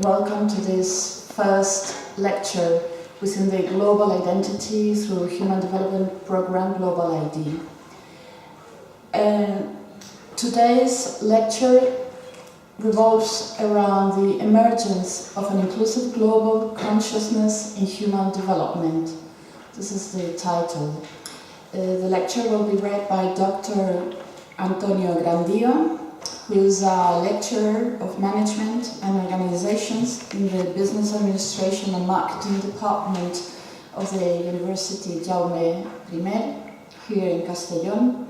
welcome to this first lecture within the Global Identity through Human Development Program Global ID. Today's lecture revolves around the emergence of an inclusive global consciousness in human development. This is the title. The lecture will be read by Dr. Grandío, who is a lecturer of management and organizations in the Business Administration and Marketing Department of the Universitat Jaume here in Castellón.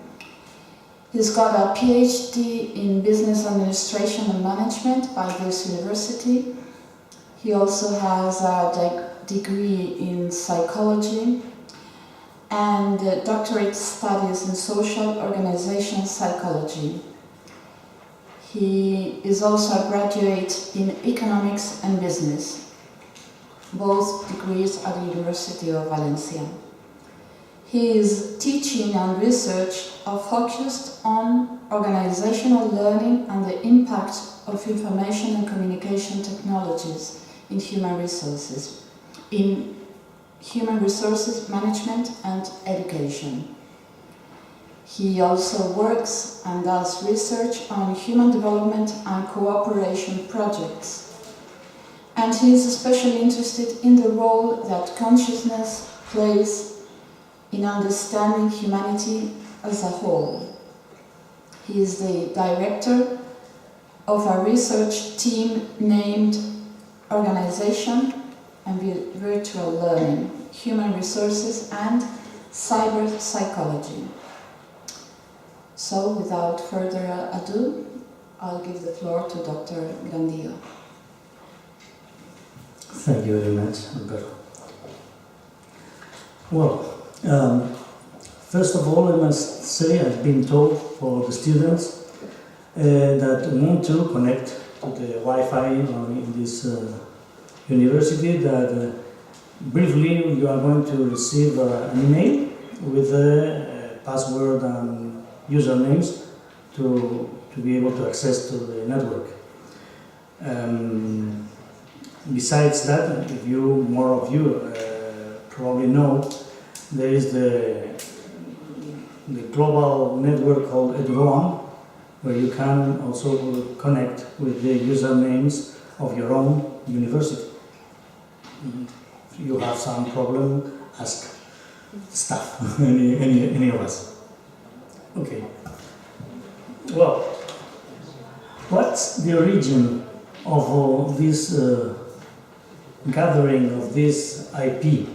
He's got a PhD in Business Administration and Management by this university. He also has a degree in psychology and doctorate studies in social organization psychology. He is also a graduate in economics and business, both degrees at the University of Valencia. His teaching and research are focused on organizational learning and the impact of information and communication technologies in human resources management and education. He also works and does research on human development and cooperation projects. And he is especially interested in the role that consciousness plays in understanding humanity as a whole. He is the director of a research team named Organization and Virtual Learning, Human Resources and Cyber Psychology. So, without further ado, I'll give the floor to Dr. Grandío. Thank you very much, Alberto. Well, first of all, I must say I've been told for the students that want to connect to the Wi-Fi in this university that briefly you are going to receive an email with a password and usernames to be able to access to the network. Besides that, if more of you probably know, there is the global network called EduOne, where you can also connect with the usernames of your own university. If you have some problem, ask staff, any of us. Okay. Well, what's the origin of this gathering of this IP?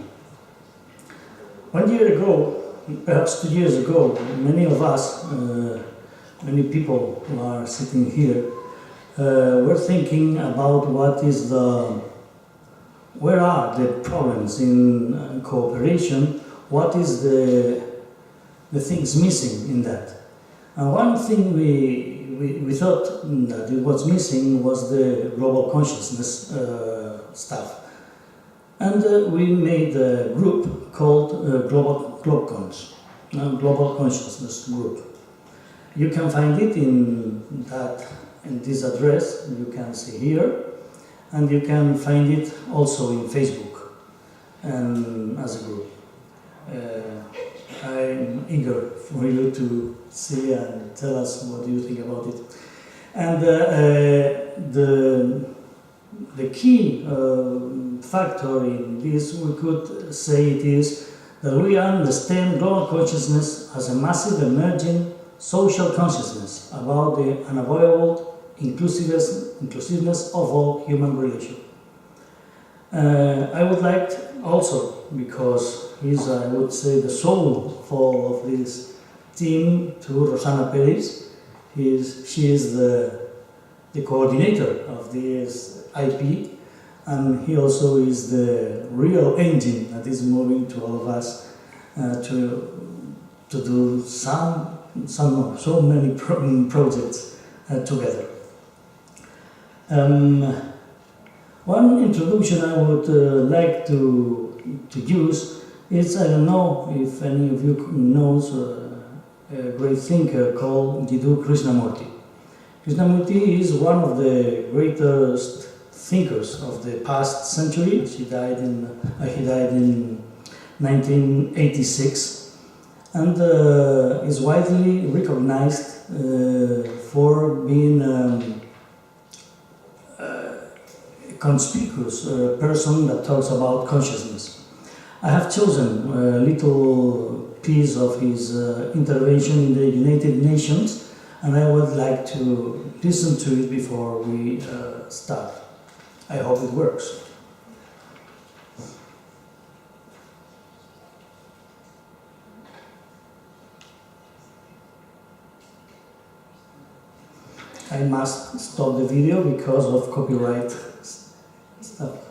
1 year ago, perhaps 2 years ago, many of us, many people who are sitting here, were thinking about where are the problems in cooperation, what is the things missing in that. And one thing we thought that it was missing was the global consciousness stuff. And we made a group called Global Consciousness Group. You can find it in this address you can see here, and you can find it also in Facebook and as a group. I'm eager for you to see and tell us what you think about it. And the key factor in this, we could say it is that we understand global consciousness as a massive emerging social consciousness about the unavoidable inclusiveness of all human relations. I would like also, because he's, I would say, the soul of this team, to Rosana Perez. She is the coordinator of this IP, and he also is the real engine that is moving to all of us to do so many projects together. One introduction I would like to use is, I don't know if any of you knows a great thinker called Jiddu Krishnamurti. Krishnamurti is one of the greatest thinkers of the past century. He died in 1986, and is widely recognized for being a conspicuous person that talks about consciousness. I have chosen a little piece of his intervention in the United Nations, and I would like to listen to it before we start. I hope it works. I must stop the video because of copyright stuff.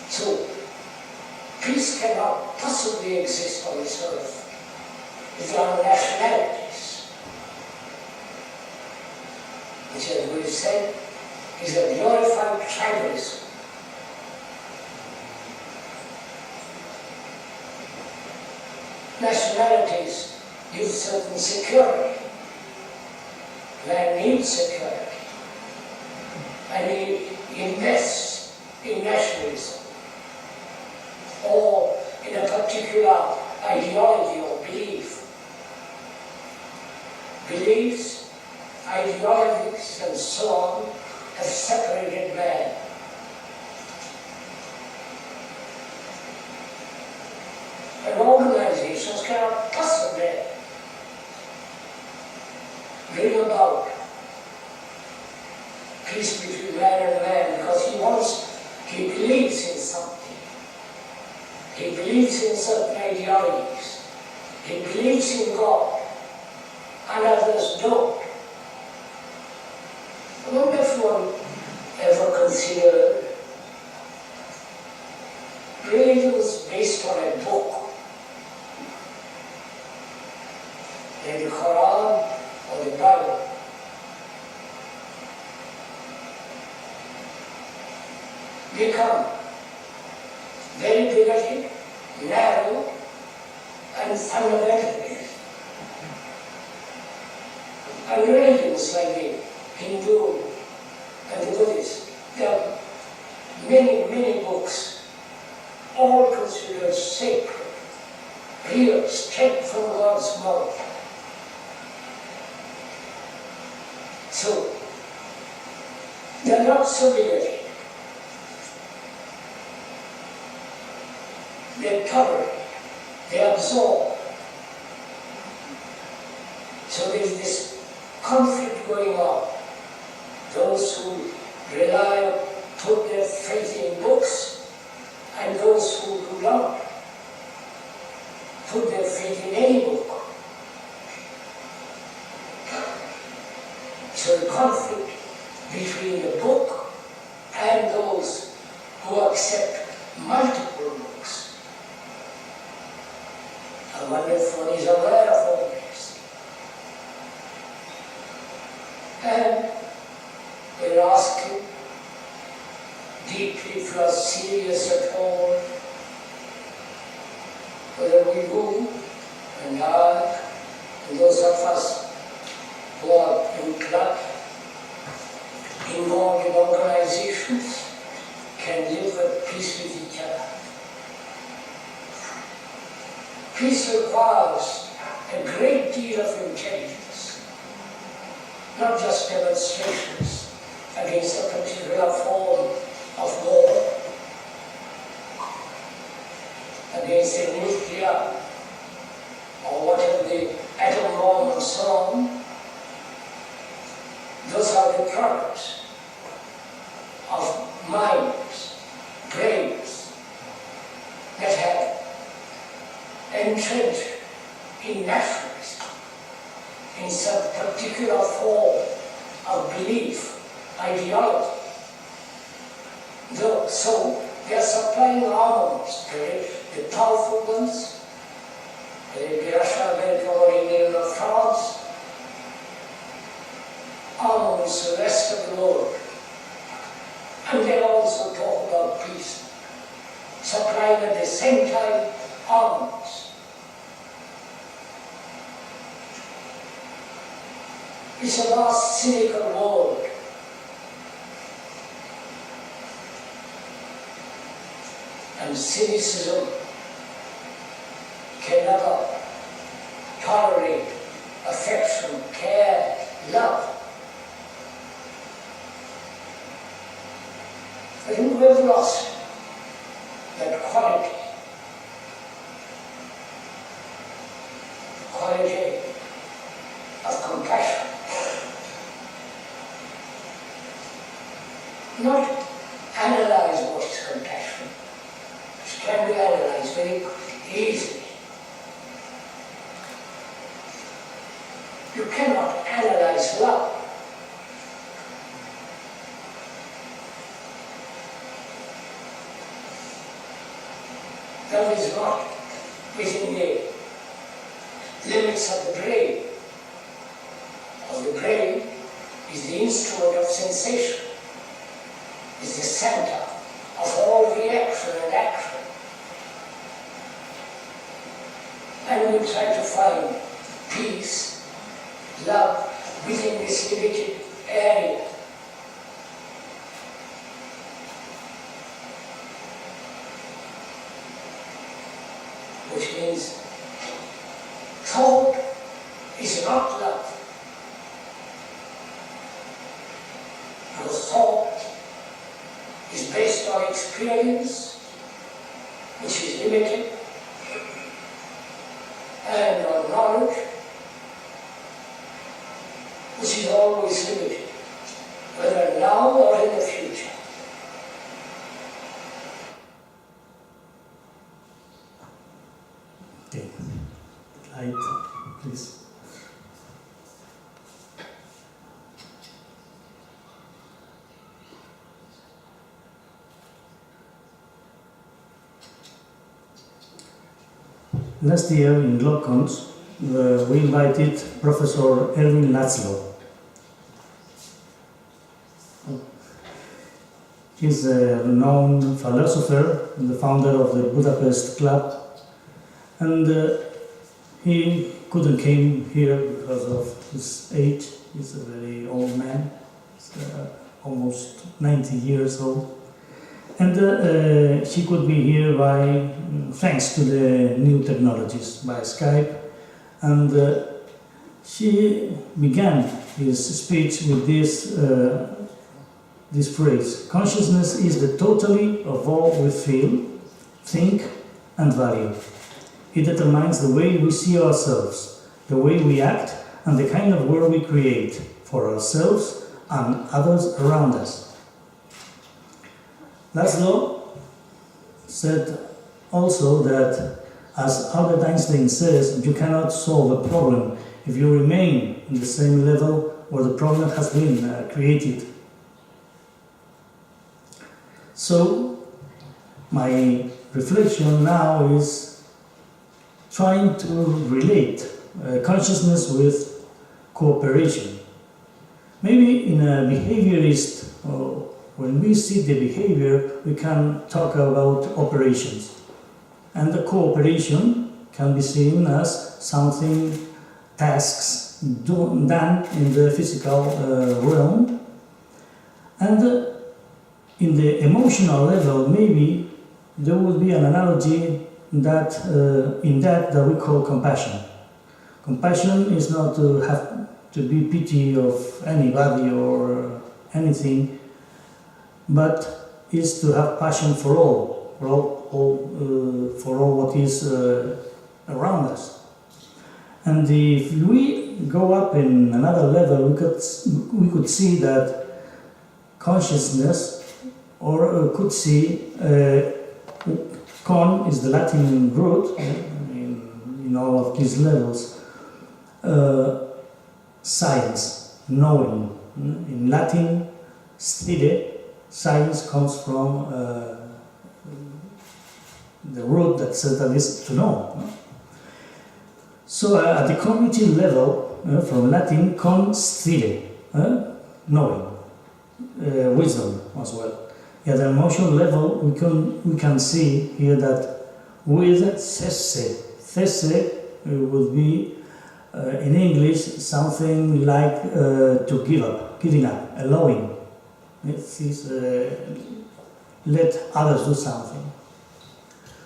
So, peace cannot possibly exist on this earth if there are nationalities, which, as we've said, is a glorified tribalism. Nationalities give certain security. Man needs security, and he invests in nationalism or in a particular ideology or belief. Beliefs, ideologies, and so on have separated man. And organizations cannot possibly bring about peace between man and man, because he believes in something. He believes in certain ideologies. He believes in God, and others don't. I wonder if one ever considered religions based on a book, like the Quran or the Bible. Become very bigoted, narrow, and fundamentalist. And religions like the Hindu and the Buddhist, there are many, many books, all considered sacred, real, straight from God's mouth. So, they are not so bigoted. They tolerate, they absorb. So there is this conflict going on. Those who rely, put their faith in books, and those who do not put their faith in any book. So the conflict between the book and those who accept multiple books. I wonder if one is aware of all this. And we're asking deeply, if you are serious at all, whether we do, and I, and those of us who are involved in organizations, can live at peace with each other. Peace requires a great deal of intelligence, not just demonstrations against a particular form of war, against a nuclear or whatever the atom bomb and so on. Those are the products of minds, brains that have entrenched in nationalism, in some particular form of belief, ideology. So they are supplying armaments to the powerful ones, the Russia, America, or England, or France, armaments to the rest of the world. And they also talk about peace, supplying at the same time armaments. It's a vast cynical world. And cynicism can never tolerate affection, care, love. I think we've lost that quality of compassion. Not analyze what is compassion. It can be analyzed very easily. You cannot analyze love. that is not within the limits of the brain. Or the brain is the instrument of sensation, is the center of all reaction and action. And we try to find peace, love within this limited area. Which means thought is not love. Because thought is based on experience, which is limited, and on knowledge, which is always limited, whether now or in the future. Okay, light, please. Last year in GlobeCons, we invited Professor Erwin Laszlo. He's a renowned philosopher and the founder of the Budapest Club, and he couldn't came here because of his age. He's a very old man, he's, almost 90 years old. And she could be here by, thanks to the new technologies, by Skype. And she began his speech with this phrase: consciousness is the totality of all we feel, think and value. It determines the way we see ourselves, the way we act, and the kind of world we create for ourselves and others around us. Laszlo said also that, as Albert Einstein says, you cannot solve a problem if you remain in the same level where the problem has been created. So, my reflection now is trying to relate consciousness with cooperation. Maybe in a behaviorist, when we see the behavior, we can talk about operations. And the cooperation can be seen as something, tasks done in the physical realm. And in the emotional level, maybe there would be an analogy that in that we call compassion. Compassion is not to have to be pity of anybody or anything, but is to have passion for all what is around us. And if we go up in another level, we could see that consciousness, or could see con is the Latin root in all of these levels. Science, knowing. In Latin, stide, science comes from the root that says that is to know. So at the cognitive level, from Latin, conscire, knowing, wisdom as well. At the emotional level, we can see here that with cesse would be in English something like to give up, giving up, allowing. It is let others do something.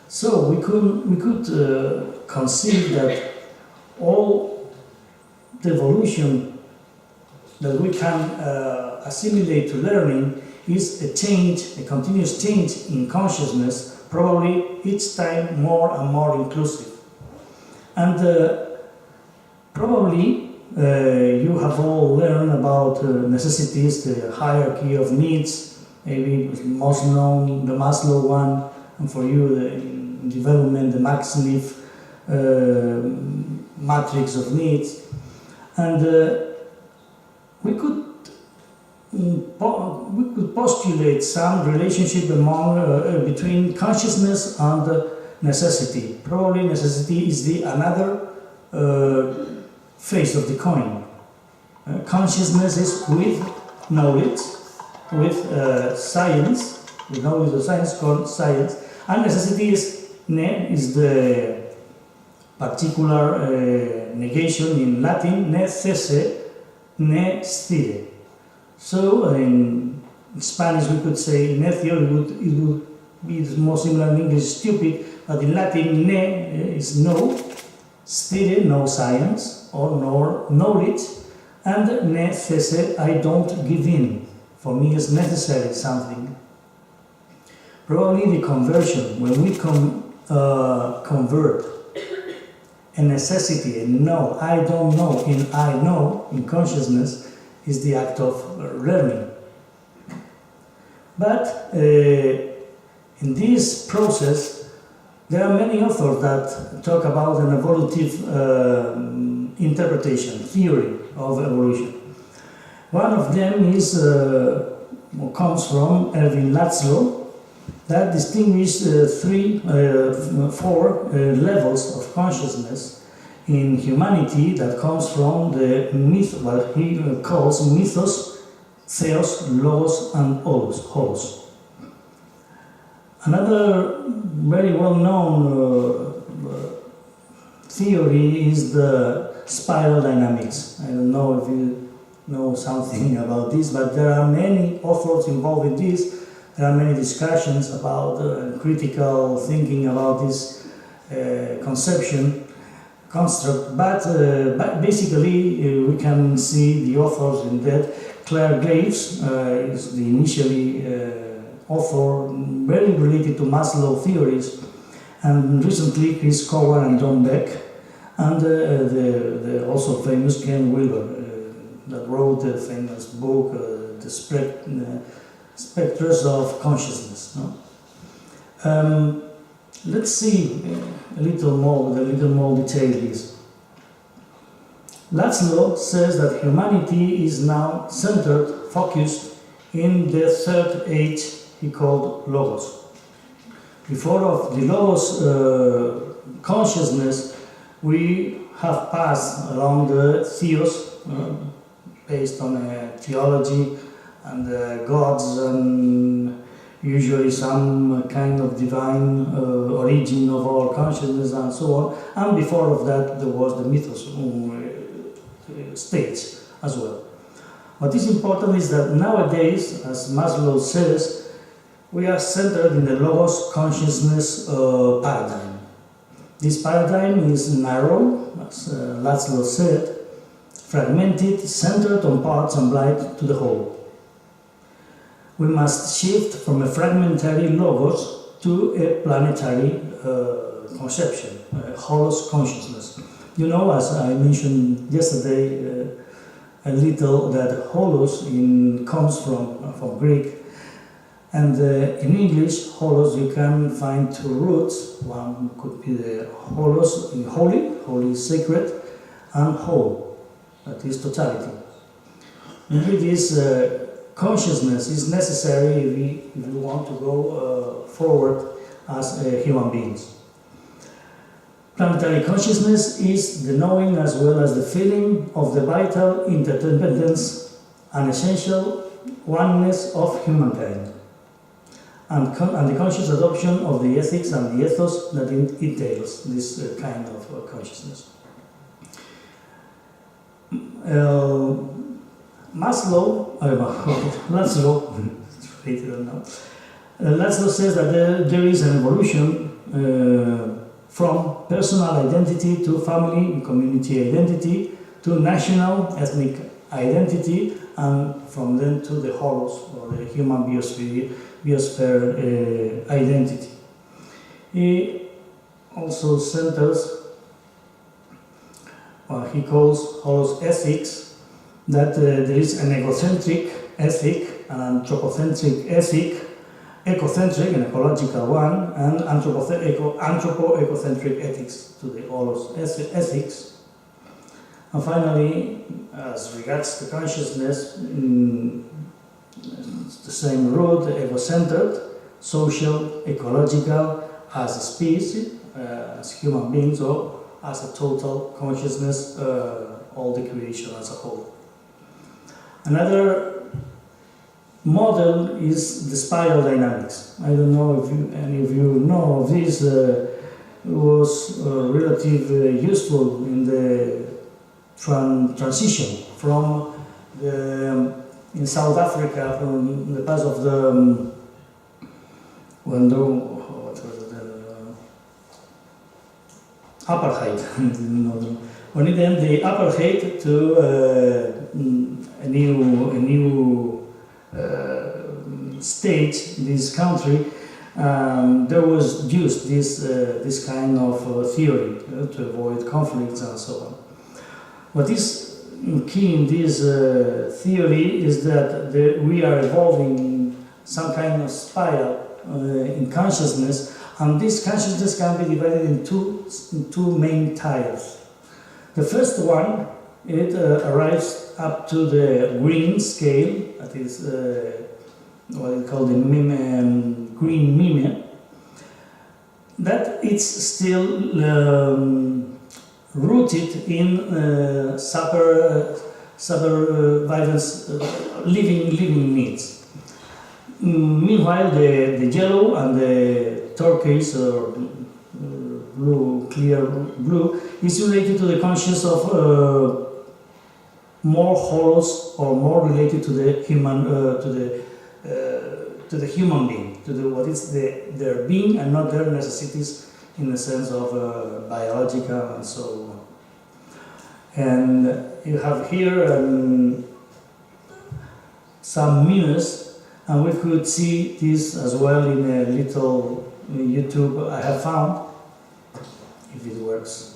So we could conceive that all the evolution that we can assimilate to learning is a change, a continuous change in consciousness, probably each time more and more inclusive. And probably you have all learned about necessities, the hierarchy of needs, maybe most known, the Maslow one, and for you, in development, the Maxneff matrix of needs. And we could postulate some relationship between consciousness and necessity. Probably necessity is the another face of the coin. Consciousness is with knowledge, with science, with knowledge of science called science, and necessity is the particular negation in Latin, necesse, ne stire. So in Spanish we could say necio, it would be more similar in English, stupid, but in Latin ne is no, stire, no science or no knowledge, and necesse, I don't give in. For me it's necessary something. Probably the conversion, when we convert a necessity, a no, I don't know, in I know, in consciousness, is the act of learning. But in this process, there are many authors that talk about an evolutive interpretation, theory of evolution. One of them is, comes from Erwin Laszlo, that distinguishes four levels of consciousness in humanity that comes from the myth, what he calls mythos, theos, logos, and holos. Another very well-known theory is the spiral dynamics. I don't know if you know something about this, but there are many authors involved in this. There are many discussions about critical thinking about this construct, but basically we can see the authors in that. Claire Graves is the initially author, very related to Maslow theories, and recently Chris Cowan and John Beck, and the also famous Ken Wilber that wrote the famous book, The Spectres of Consciousness. No? Let's see a little more detail is. Laszlo says that humanity is now centered, focused in the third age he called Logos. Before of the Logos consciousness, we have passed along the theos, based on theology and gods and usually some kind of divine origin of our consciousness and so on. And before of that there was the mythos stage as well. What is important is that nowadays, as Maslow says, we are centered in the Logos consciousness paradigm. This paradigm is narrow, as Laszlo said, fragmented, centered on parts and blind to the whole. We must shift from a fragmentary Logos to a planetary conception, Holos consciousness. You know, as I mentioned yesterday, a little that Holos comes from Greek, and in English, Holos you can find two roots. One could be the Holos in holy is sacred, and whole, that is totality. Maybe this consciousness is necessary if we want to go forward as human beings. Planetary consciousness is the knowing as well as the feeling of the vital interdependence and essential oneness of humankind, and the conscious adoption of the ethics and the ethos that entails this kind of consciousness. Laszlo says that there is an evolution from personal identity to family and community identity to national ethnic identity, and from then to the holos or the human biosphere identity. He also centers what he calls holos ethics, that there is an egocentric ethic, an anthropocentric ethic, ecocentric, an ecological one, and anthropo-ecocentric ethics to the holos ethics. And finally, as regards to consciousness, it's the same root, egocentered, social, ecological, as a species, as human beings, or as a total consciousness, all the creation as a whole. Another model is the spiral dynamics. I don't know if any of you know of this. It was relatively useful in the transition from in South Africa, from the past of the when the what was it, apartheid. When it ended the apartheid to a new state, this country, there was used this kind of theory to avoid conflicts and so on. What is key in this theory is that we are evolving in some kind of spiral in consciousness, and this consciousness can be divided in two main tiers. The first one, it arrives up to the green scale, that is what we call the green mime, that it's still rooted in survivance, living needs. Meanwhile, the yellow and the turquoise or clear blue is related to the conscience of more wholes, or more related to the human, to the human being, to what is their being and not their necessities in the sense of biological and so on. And you have here some mirrors, and we could see this as well in a little YouTube I have found, if it works.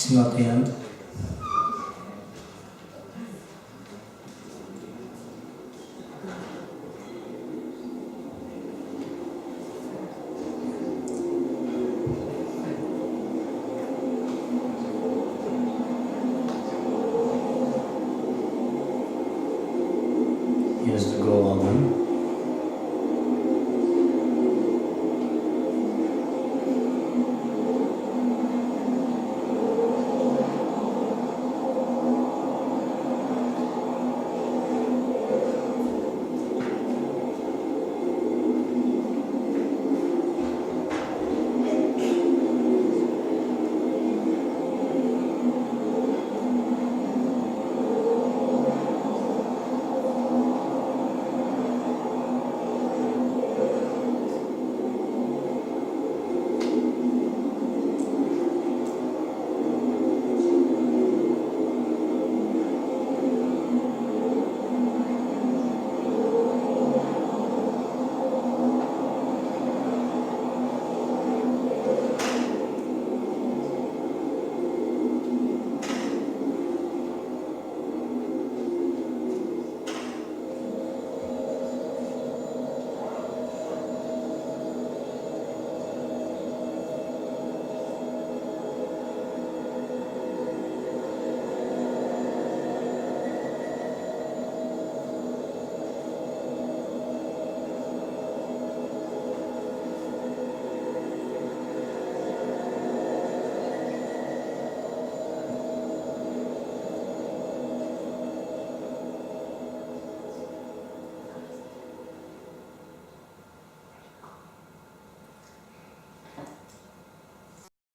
it's not the end.